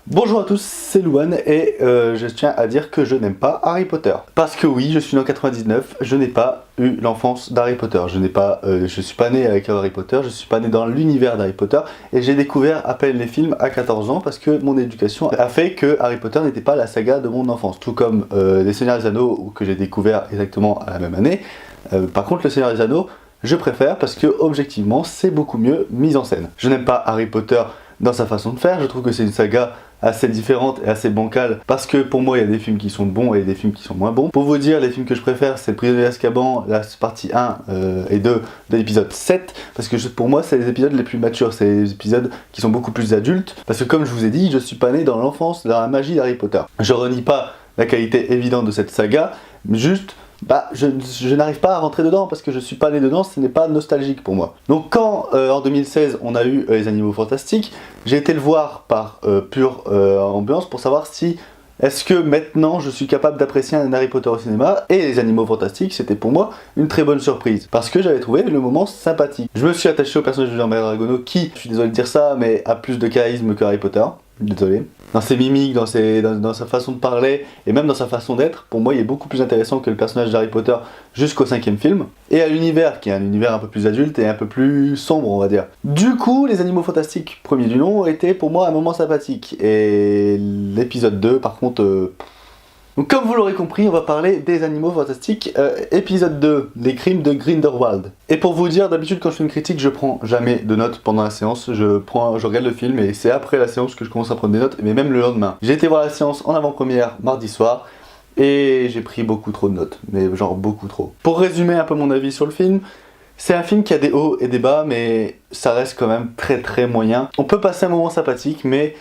Bonjour à tous, c'est Louane et je tiens à dire que je n'aime pas Harry Potter. Parce que oui, je suis né en 99, je n'ai pas eu l'enfance d'Harry Potter. Je suis pas né avec Harry Potter, je suis pas né dans l'univers d'Harry Potter et j'ai découvert à peine les films à 14 ans parce que mon éducation a fait que Harry Potter n'était pas la saga de mon enfance. Tout comme Les Seigneurs des Anneaux que j'ai découvert exactement à la même année. Par contre, Le Seigneur des Anneaux, je préfère parce que objectivement, c'est beaucoup mieux mis en scène. Je n'aime pas Harry Potter dans sa façon de faire, je trouve que c'est une saga assez différente et assez bancale parce que pour moi il y a des films qui sont bons et des films qui sont moins bons. Pour vous dire, les films que je préfère, c'est Le Prisonnier d'Azkaban, la partie 1 et 2 de l'épisode 7 parce que pour moi c'est les épisodes les plus matures, c'est les épisodes qui sont beaucoup plus adultes parce que comme je vous ai dit, je suis pas né dans l'enfance, dans la magie d'Harry Potter. Je renie pas la qualité évidente de cette saga, mais juste je n'arrive pas à rentrer dedans parce que je suis pas né dedans, ce n'est pas nostalgique pour moi. Donc quand en 2016 on a eu Les Animaux Fantastiques, j'ai été le voir par pure ambiance pour savoir si est-ce que maintenant je suis capable d'apprécier un Harry Potter au cinéma. Et Les Animaux Fantastiques, c'était pour moi une très bonne surprise parce que j'avais trouvé le moment sympathique. Je me suis attaché au personnage de Norbert Dragono qui, je suis désolé de dire ça, mais a plus de charisme que Harry Potter. Désolé. Dans ses mimiques, dans sa façon de parler et même dans sa façon d'être, pour moi il est beaucoup plus intéressant que le personnage d'Harry Potter jusqu'au 5e film. Et à l'univers, qui est un univers un peu plus adulte et un peu plus sombre on va dire. Du coup, Les Animaux Fantastiques, premier du nom, était pour moi un moment sympathique. Et l'épisode 2 par contre... Donc comme vous l'aurez compris, on va parler des Animaux Fantastiques, épisode 2, les crimes de Grindelwald. Et pour vous dire, d'habitude quand je fais une critique, je prends jamais de notes pendant la séance, je regarde le film et c'est après la séance que je commence à prendre des notes, mais même le lendemain. J'ai été voir la séance en avant-première mardi soir, et j'ai pris beaucoup trop de notes, mais genre beaucoup trop. Pour résumer un peu mon avis sur le film, c'est un film qui a des hauts et des bas, mais ça reste quand même très moyen. On peut passer un moment sympathique, mais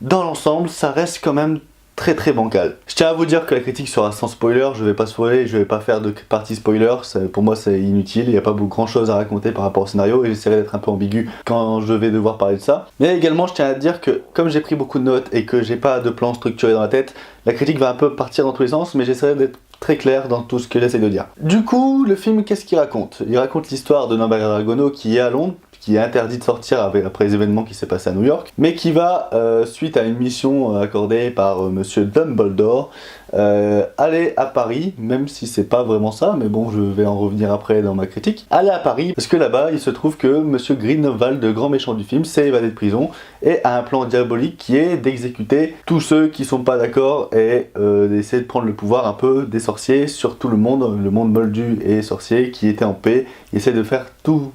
dans l'ensemble, ça reste quand même très bancal. Je tiens à vous dire que la critique sera sans spoiler, je vais pas spoiler, je vais pas faire de partie spoiler, pour moi c'est inutile, il n'y a pas grand chose à raconter par rapport au scénario et j'essaierai d'être un peu ambigu quand je vais devoir parler de ça. Mais également je tiens à dire que comme j'ai pris beaucoup de notes et que j'ai pas de plan structuré dans la tête, la critique va un peu partir dans tous les sens, mais j'essaierai d'être très clair dans tout ce que j'essaie de dire. Du coup, le film, qu'est-ce qu'il raconte? Il raconte l'histoire de Norbert Dragono qui est à Londres, qui est interdit de sortir après les événements qui s'est passé à New York, mais qui va, suite à une mission accordée par Monsieur Dumbledore, aller à Paris, même si c'est pas vraiment ça, mais bon, je vais en revenir après dans ma critique, aller à Paris, parce que là-bas, il se trouve que Monsieur Grindelwald, le grand méchant du film, s'est évadé de prison, et a un plan diabolique qui est d'exécuter tous ceux qui sont pas d'accord, et d'essayer de prendre le pouvoir un peu des sorciers sur tout le monde moldu et sorcier qui était en paix, il essaie de faire tout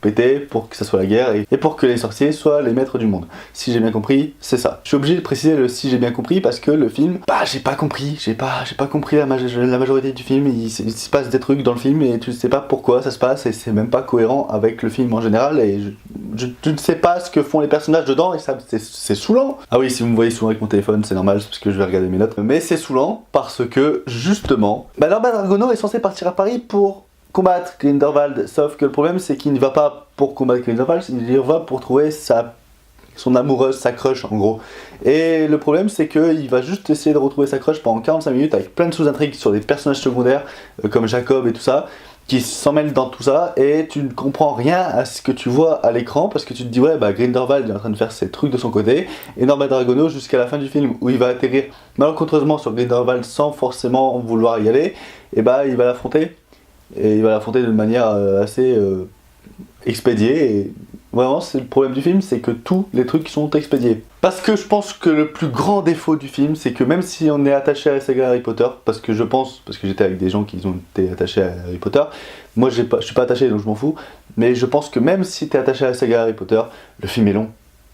péter pour que ça soit la guerre et pour que les sorciers soient les maîtres du monde. Si j'ai bien compris, c'est ça. Je suis obligé de préciser le si j'ai bien compris parce que le film, j'ai pas compris la majorité du film, il se passe des trucs dans le film et tu sais pas pourquoi ça se passe et c'est même pas cohérent avec le film en général et je ne sais pas ce que font les personnages dedans et ça c'est saoulant. Ah oui, si vous me voyez souvent avec mon téléphone, c'est normal, c'est parce que je vais regarder mes notes. Mais c'est saoulant parce que justement, Norbert Dragono est censé partir à Paris pour combattre Grindelwald, sauf que le problème c'est qu'il ne va pas pour combattre Grindelwald, il y va pour trouver son amoureuse, sa crush en gros. Et le problème c'est qu'il va juste essayer de retrouver sa crush pendant 45 minutes avec plein de sous-intrigues sur des personnages secondaires comme Jacob et tout ça, qui s'en mêlent dans tout ça et tu ne comprends rien à ce que tu vois à l'écran parce que tu te dis ouais Grindelwald est en train de faire ses trucs de son côté et Norbert Dragono jusqu'à la fin du film où il va atterrir malencontreusement sur Grindelwald sans forcément vouloir y aller, et il va l'affronter. Et il va l'affronter de manière assez expédiée et vraiment c'est le problème du film, c'est que tous les trucs sont expédiés. Parce que je pense que le plus grand défaut du film c'est que même si on est attaché à la saga Harry Potter, parce que j'étais avec des gens qui ont été attachés à Harry Potter, moi je suis pas attaché donc je m'en fous, mais je pense que même si tu es attaché à la saga Harry Potter, le film est long,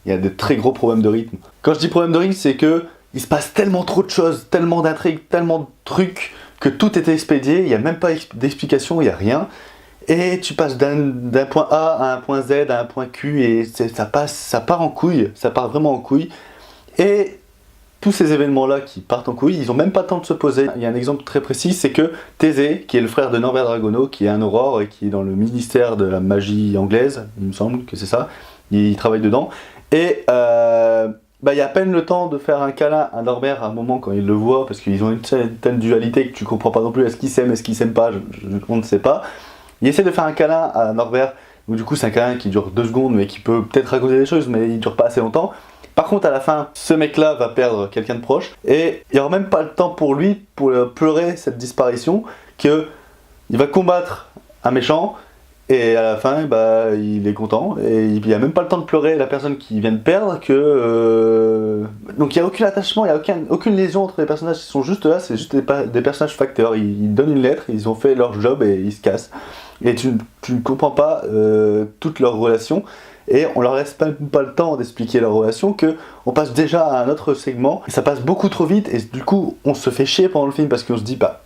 il y a de très gros problèmes de rythme. Quand je dis problème de rythme c'est que il se passe tellement trop de choses, tellement d'intrigues, tellement de trucs que tout est expédié, il n'y a même pas d'explication, il n'y a rien. Et tu passes d'un point A à un point Z, à un point Q, et ça part en couille, ça part vraiment en couille. Et tous ces événements-là qui partent en couille, ils n'ont même pas le temps de se poser. Il y a un exemple très précis, c'est que Thésée, qui est le frère de Norbert Dragono, qui est un aurore et qui est dans le ministère de la magie anglaise, il me semble que c'est ça, il travaille dedans, et il y a à peine le temps de faire un câlin à Norbert à un moment quand il le voit, parce qu'ils ont une telle dualité que tu comprends pas non plus, est-ce qu'il s'aime, est-ce qu'il s'aime pas, on ne sait pas. Il essaie de faire un câlin à Norbert, donc du coup c'est un câlin qui dure 2 secondes mais qui peut peut-être raconter des choses mais il dure pas assez longtemps. Par contre à la fin, ce mec là va perdre quelqu'un de proche et il n'y aura même pas le temps pour lui pour pleurer cette disparition, que il va combattre un méchant et à la fin bah, il est content et il n'y a même pas le temps de pleurer la personne qui vient de perdre donc il n'y a aucun attachement, il n'y a aucune liaison entre les personnages, ils sont juste là, c'est juste des personnages facteurs, ils donnent une lettre, ils ont fait leur job et ils se cassent et tu ne comprends pas toutes leurs relations. Et on leur laisse même pas le temps d'expliquer leur relation, que on passe déjà à un autre segment, et ça passe beaucoup trop vite, et du coup on se fait chier pendant le film parce qu'on se dit bah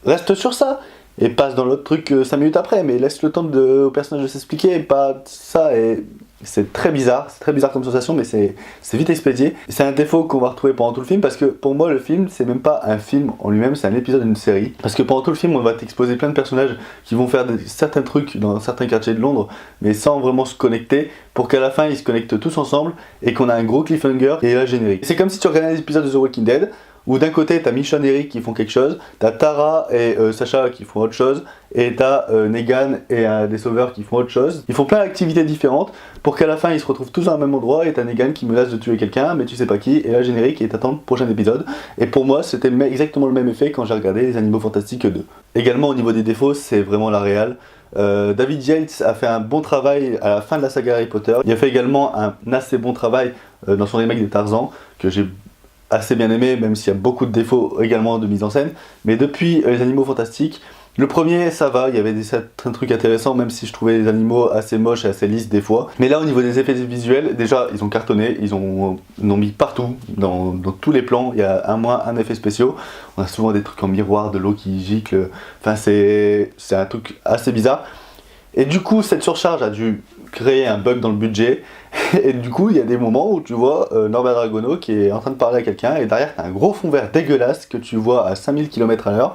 reste sur ça, et passe dans l'autre truc 5 minutes après, mais laisse le temps au personnage de s'expliquer, et pas ça, et c'est très bizarre comme sensation, mais c'est vite expédié. C'est un défaut qu'on va retrouver pendant tout le film, parce que pour moi le film c'est même pas un film en lui-même, c'est un épisode d'une série. Parce que pendant tout le film on va t'exposer plein de personnages qui vont faire certains trucs dans certains quartiers de Londres, mais sans vraiment se connecter, pour qu'à la fin ils se connectent tous ensemble, et qu'on a un gros cliffhanger et la générique. C'est comme si tu regardais un épisode de The Walking Dead, où d'un côté t'as Michonne et Eric qui font quelque chose, t'as Tara et Sacha qui font autre chose, et t'as Negan et des sauveurs qui font autre chose. Ils font plein d'activités différentes pour qu'à la fin ils se retrouvent tous au même endroit, et t'as Negan qui menace de tuer quelqu'un mais tu sais pas qui, et la générique, et t'attends le prochain épisode. Et pour moi c'était exactement le même effet quand j'ai regardé Les Animaux Fantastiques 2. Également au niveau des défauts, c'est vraiment la réal. David Yates a fait un bon travail à la fin de la saga Harry Potter. Il a fait également un assez bon travail dans son remake de Tarzan, que j'ai assez bien aimé, même s'il y a beaucoup de défauts également de mise en scène. Mais depuis Les Animaux Fantastiques, le premier ça va, il y avait certains trucs intéressants, même si je trouvais les animaux assez moches et assez lisses des fois. Mais là au niveau des effets visuels, déjà ils ont cartonné, ils ont mis partout, dans tous les plans, il y a un effet spécial. On a souvent des trucs en miroir, de l'eau qui gicle, enfin c'est un truc assez bizarre. Et du coup cette surcharge a dû créer un bug dans le budget, et du coup il y a des moments où tu vois Norbert Dragono qui est en train de parler à quelqu'un, et derrière t'as un gros fond vert dégueulasse que tu vois à 5000 km/h,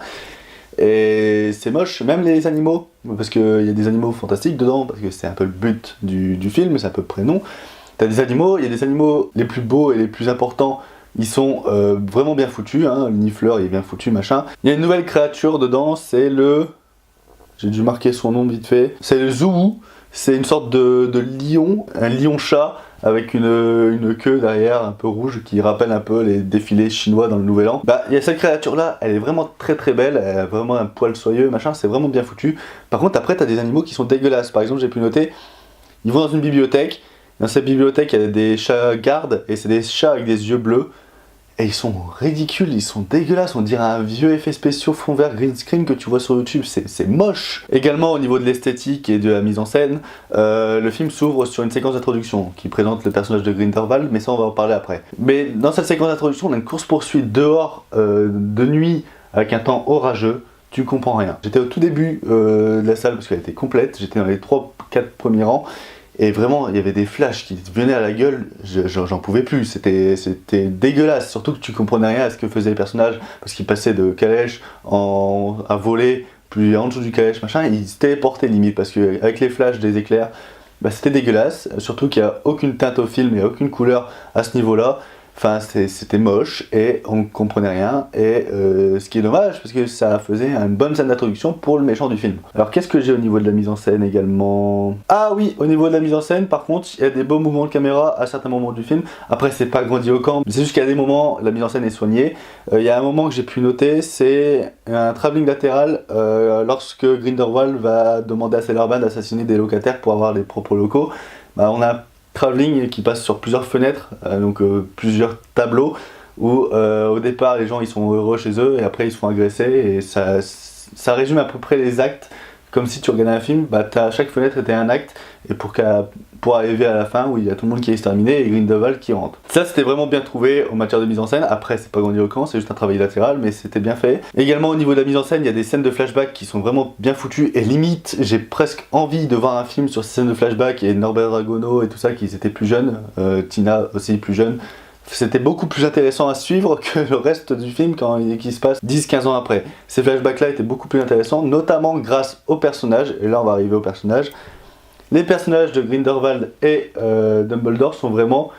et c'est moche, même les animaux, parce qu'il y a des animaux fantastiques dedans, parce que c'est un peu le but du film, c'est un peu le prénom. T'as des animaux, il y a des animaux les plus beaux et les plus importants, ils sont vraiment bien foutus, hein. Le nifleur il est bien foutu, machin. Il y a une nouvelle créature dedans, c'est le... j'ai dû marquer son nom vite fait, c'est le Zoubou. C'est une sorte de lion, un lion-chat avec une queue derrière un peu rouge qui rappelle un peu les défilés chinois dans le Nouvel An. Bah, il y a cette créature-là, elle est vraiment très très belle, elle a vraiment un poil soyeux, machin, c'est vraiment bien foutu. Par contre, après, t'as des animaux qui sont dégueulasses. Par exemple, j'ai pu noter, ils vont dans une bibliothèque, dans cette bibliothèque, il y a des chats gardes, et c'est des chats avec des yeux bleus. Et ils sont ridicules, ils sont dégueulasses, on dirait un vieux effet spéciaux fond vert green screen que tu vois sur YouTube, c'est moche. Également au niveau de l'esthétique et de la mise en scène, le film s'ouvre sur une séquence d'introduction qui présente le personnage de Grindelwald, mais ça on va en parler après. Mais dans cette séquence d'introduction, on a une course-poursuite dehors, de nuit, avec un temps orageux, tu comprends rien. J'étais au tout début de la salle parce qu'elle était complète, j'étais dans les 3-4 premiers rangs, et vraiment, il y avait des flashs qui venaient à la gueule, j'en pouvais plus, c'était dégueulasse, surtout que tu comprenais rien à ce que faisaient les personnages, parce qu'ils passaient de calèche à voler, puis en dessous du calèche, machin, ils se téléportaient limite, parce qu'avec les flashs des éclairs, bah, c'était dégueulasse, surtout qu'il n'y a aucune teinte au film, il n'y a aucune couleur à ce niveau-là. Enfin, c'était moche et on comprenait rien, et ce qui est dommage parce que ça faisait une bonne scène d'introduction pour le méchant du film. Alors qu'est-ce que j'ai au niveau de la mise en scène également? Ah oui, au niveau de la mise en scène par contre, il y a des beaux mouvements de caméra à certains moments du film. Après c'est pas grandiloquent, c'est juste qu'il y a des moments, la mise en scène est soignée. Il y a un moment que j'ai pu noter, c'est un travelling latéral lorsque Grindelwald va demander à Celebert d'assassiner des locataires pour avoir les propres locaux. Bah, on a un travelling qui passe sur plusieurs fenêtres, donc plusieurs tableaux où au départ les gens ils sont heureux chez eux et après ils se font agresser, et ça résume à peu près les actes. Comme si tu regardais un film, bah chaque fenêtre était un acte, et pour arriver à la fin où il y a tout le monde qui est exterminé et Grindelwald qui rentre. Ça c'était vraiment bien trouvé en matière de mise en scène. Après c'est pas grandiloquent, c'est juste un travail latéral, mais c'était bien fait. Également au niveau de la mise en scène, il y a des scènes de flashback qui sont vraiment bien foutues, et limite j'ai presque envie de voir un film sur ces scènes de flashback, et Norbert Dragono et tout ça qui étaient plus jeunes, Tina aussi plus jeune. C'était beaucoup plus intéressant à suivre que le reste du film qui se passe 10-15 ans après. Ces flashbacks-là étaient beaucoup plus intéressants, notamment grâce aux personnages, et là on va arriver aux personnages. Les personnages de Grindelwald et Dumbledore sont vraiment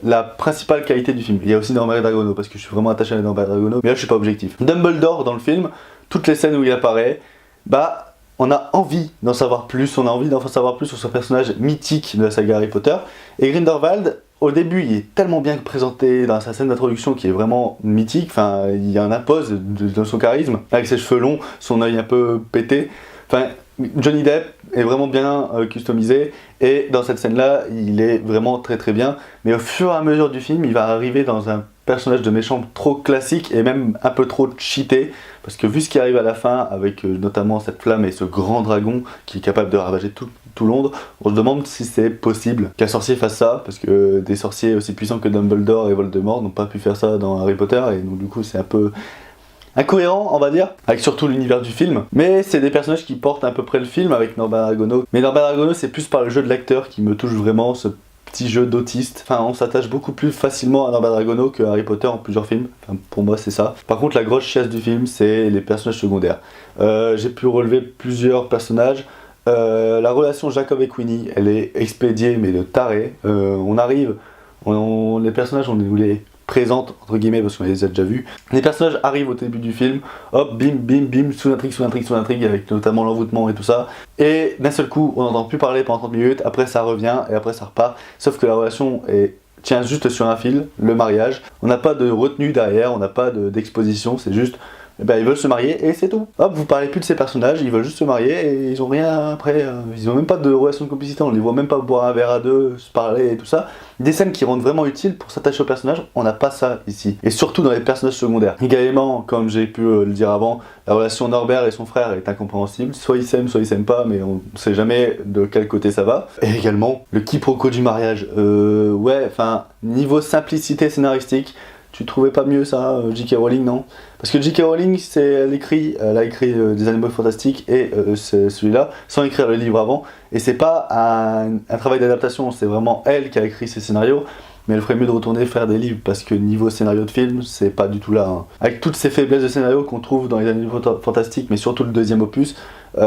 la principale qualité du film. Il y a aussi Norbert Dragono, parce que je suis vraiment attaché à Norbert Dragono, mais là je suis pas objectif. Dumbledore dans le film, toutes les scènes où il apparaît, bah on a envie d'en savoir plus, on a envie d'en savoir plus sur ce personnage mythique de la saga Harry Potter. Et Grindelwald, au début, il est tellement bien présenté dans sa scène d'introduction qui est vraiment mythique. Enfin, il en impose de son charisme, avec ses cheveux longs, son œil un peu pété. Enfin, Johnny Depp est vraiment bien customisé, et dans cette scène-là, il est vraiment très très bien. Mais au fur et à mesure du film, il va arriver dans un personnage de méchant trop classique et même un peu trop cheaté, parce que vu ce qui arrive à la fin, avec notamment cette flamme et ce grand dragon qui est capable de ravager tout Londres, on se demande si c'est possible qu'un sorcier fasse ça, parce que des sorciers aussi puissants que Dumbledore et Voldemort n'ont pas pu faire ça dans Harry Potter, et donc du coup c'est un peu incohérent, on va dire, avec surtout l'univers du film. Mais c'est des personnages qui portent à peu près le film, avec Norbert Aragono. Mais Norbert Aragono, c'est plus par le jeu de l'acteur qui me touche vraiment, ce petit jeu d'autiste. Enfin, on s'attache beaucoup plus facilement à Norbert Aragono que Harry Potter en plusieurs films. Enfin, pour moi, c'est ça. Par contre, la grosse chiasse du film, c'est les personnages secondaires. J'ai pu relever plusieurs personnages. La relation Jacob et Queenie, elle est expédiée, mais de taré. On arrive, les personnages, on nous les présente, entre guillemets, parce qu'on les a déjà vus. Les personnages arrivent au début du film, hop, bim, bim, bim, sous l'intrigue, avec notamment l'envoûtement et tout ça. Et d'un seul coup, on n'entend plus parler pendant 30 minutes, après ça revient, et après ça repart. Sauf que la relation tient juste sur un fil, le mariage. On n'a pas de retenue derrière, on n'a pas d'exposition, c'est juste... Eh ben, ils veulent se marier et c'est tout. Hop, vous parlez plus de ces personnages, ils veulent juste se marier et ils ont rien après. Ils ont même pas de relation de complicité, on les voit même pas boire un verre à deux, se parler et tout ça. Des scènes qui rendent vraiment utiles pour s'attacher aux personnages, on n'a pas ça ici. Et surtout dans les personnages secondaires. Également, comme j'ai pu le dire avant, la relation Norbert et son frère est incompréhensible. Soit ils s'aiment pas, mais on sait jamais de quel côté ça va. Et également, le quiproquo du mariage. Ouais, enfin, niveau simplicité scénaristique, tu trouvais pas mieux ça, J.K. Rowling, non? Parce que J.K. Rowling, elle a écrit des Animaux Fantastiques et celui-là, sans écrire le livre avant. Et c'est pas un travail d'adaptation, c'est vraiment elle qui a écrit ces scénarios. Mais elle ferait mieux de retourner faire des livres, parce que niveau scénario de film, c'est pas du tout là. Hein. Avec toutes ces faiblesses de scénario qu'on trouve dans les Animaux Fantastiques, mais surtout le deuxième opus, elle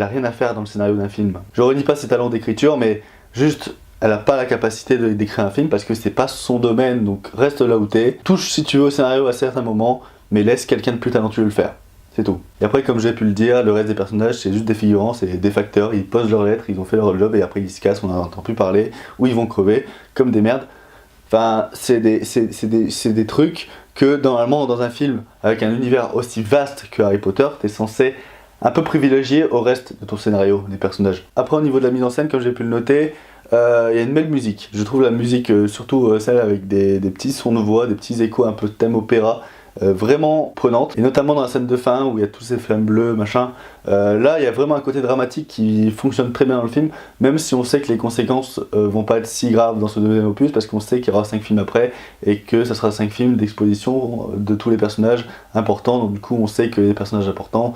a rien à faire dans le scénario d'un film. Je renie pas ses talents d'écriture, mais juste... elle n'a pas la capacité d'écrire un film parce que c'est pas son domaine, donc reste là où t'es. Touche si tu veux au scénario à certains moments, mais laisse quelqu'un de plus talentueux le faire. C'est tout. Et après, comme j'ai pu le dire, le reste des personnages, c'est juste des figurants, c'est des facteurs, ils posent leurs lettres, ils ont fait leur job et après ils se cassent, on n'en entend plus parler, ou ils vont crever, comme des merdes. Enfin, c'est des trucs que normalement dans un film, avec un univers aussi vaste que Harry Potter, t'es censé un peu privilégier au reste de ton scénario, des personnages. Après, au niveau de la mise en scène, comme j'ai pu le noter, il y a une belle musique. Je trouve la musique, surtout celle avec des petits sons de voix, des petits échos un peu thème opéra, vraiment prenante. Et notamment dans la scène de fin où il y a tous ces flammes bleues, machin. Là, il y a vraiment un côté dramatique qui fonctionne très bien dans le film, même si on sait que les conséquences vont pas être si graves dans ce deuxième opus, parce qu'on sait qu'il y aura 5 films après, et que ça sera 5 films d'exposition de tous les personnages importants. Donc du coup, on sait que les personnages importants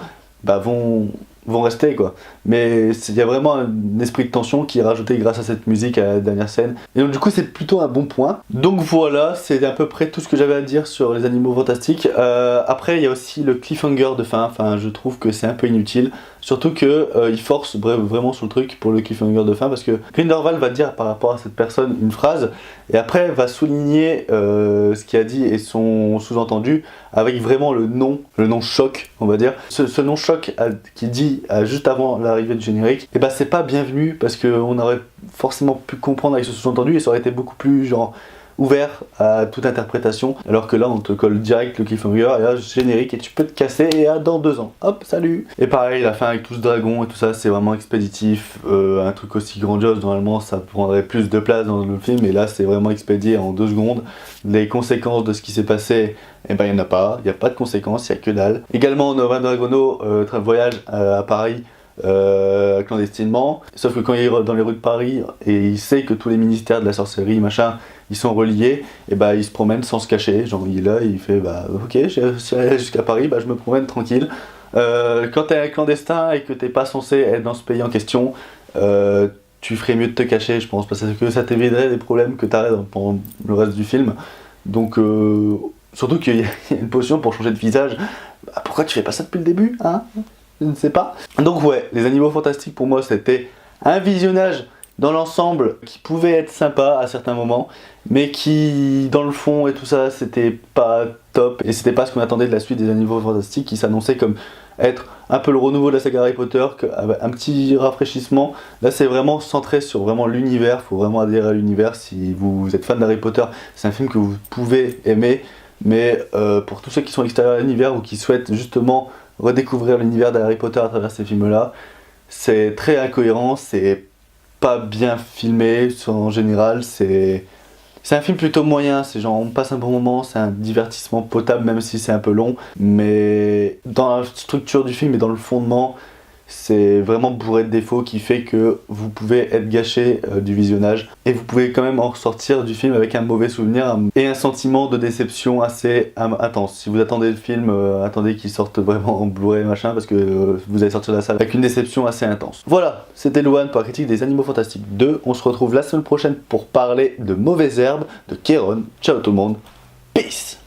vont rester quoi. Mais il y a vraiment un esprit de tension qui est rajouté grâce à cette musique à la dernière scène. Et donc du coup c'est plutôt un bon point. Donc voilà, c'est à peu près tout ce que j'avais à dire sur les Animaux Fantastiques. Après il y a aussi le cliffhanger de fin. Enfin je trouve que c'est un peu inutile. Surtout que il force vraiment sur le truc pour le cliffhanger de fin, parce que Grindelwald va dire par rapport à cette personne une phrase et après va souligner ce qu'il a dit et son sous-entendu avec vraiment le nom choc, on va dire. Ce nom choc qui dit juste avant l'arrivée du générique, et bah c'est pas bienvenu, parce qu'on aurait forcément pu comprendre avec ce sous-entendu et ça aurait été beaucoup plus genre ouvert à toute interprétation, alors que là on te colle direct le cliffhanger et là générique et tu peux te casser et dans 2 ans, hop salut. Et pareil la fin avec tout ce dragon et tout ça, c'est vraiment expéditif, un truc aussi grandiose normalement ça prendrait plus de place dans le film, et là c'est vraiment expédié en 2 secondes. Les conséquences de ce qui s'est passé, et ben il n'y en a pas, il n'y a pas de conséquences, il n'y a que dalle. Également Norbert Aragono voyage à Paris clandestinement, sauf que quand il est dans les rues de Paris et il sait que tous les ministères de la sorcellerie machin ils sont reliés, et bah il se promène sans se cacher, genre il est là, il fait bah ok j'ai allé jusqu'à Paris, bah je me promène tranquille. Quand t'es un clandestin et que t'es pas censé être dans ce pays en question, tu ferais mieux de te cacher je pense, parce que ça t'éviterait des problèmes que t'as pendant le reste du film. Donc surtout qu'il y a une potion pour changer de visage, bah, pourquoi tu fais pas ça depuis le début hein? Je ne sais pas. Donc ouais, les Animaux Fantastiques pour moi c'était un visionnage dans l'ensemble qui pouvait être sympa à certains moments, mais qui dans le fond et tout ça c'était pas top, et c'était pas ce qu'on attendait de la suite des Animaux Fantastiques, qui s'annonçait comme être un peu le renouveau de la saga Harry Potter, un petit rafraîchissement. Là c'est vraiment centré sur vraiment l'univers, faut vraiment adhérer à l'univers. Si vous êtes fan d'Harry Potter, c'est un film que vous pouvez aimer, mais pour tous ceux qui sont extérieurs à l'univers ou qui souhaitent justement redécouvrir l'univers d'Harry Potter à travers ces films-là, c'est très incohérent, c'est pas bien filmé en général, c'est un film plutôt moyen, c'est genre on passe un bon moment, c'est un divertissement potable même si c'est un peu long, mais dans la structure du film et dans le fondement, c'est vraiment bourré de défauts qui fait que vous pouvez être gâché du visionnage et vous pouvez quand même en ressortir du film avec un mauvais souvenir et un sentiment de déception assez intense. Si vous attendez le film, attendez qu'il sorte vraiment en Blu-ray machin parce que vous allez sortir de la salle avec une déception assez intense. Voilà, c'était Louane pour la critique des Animaux Fantastiques 2. On se retrouve la semaine prochaine pour parler de Mauvaises Herbes de Kéron. Ciao tout le monde, peace.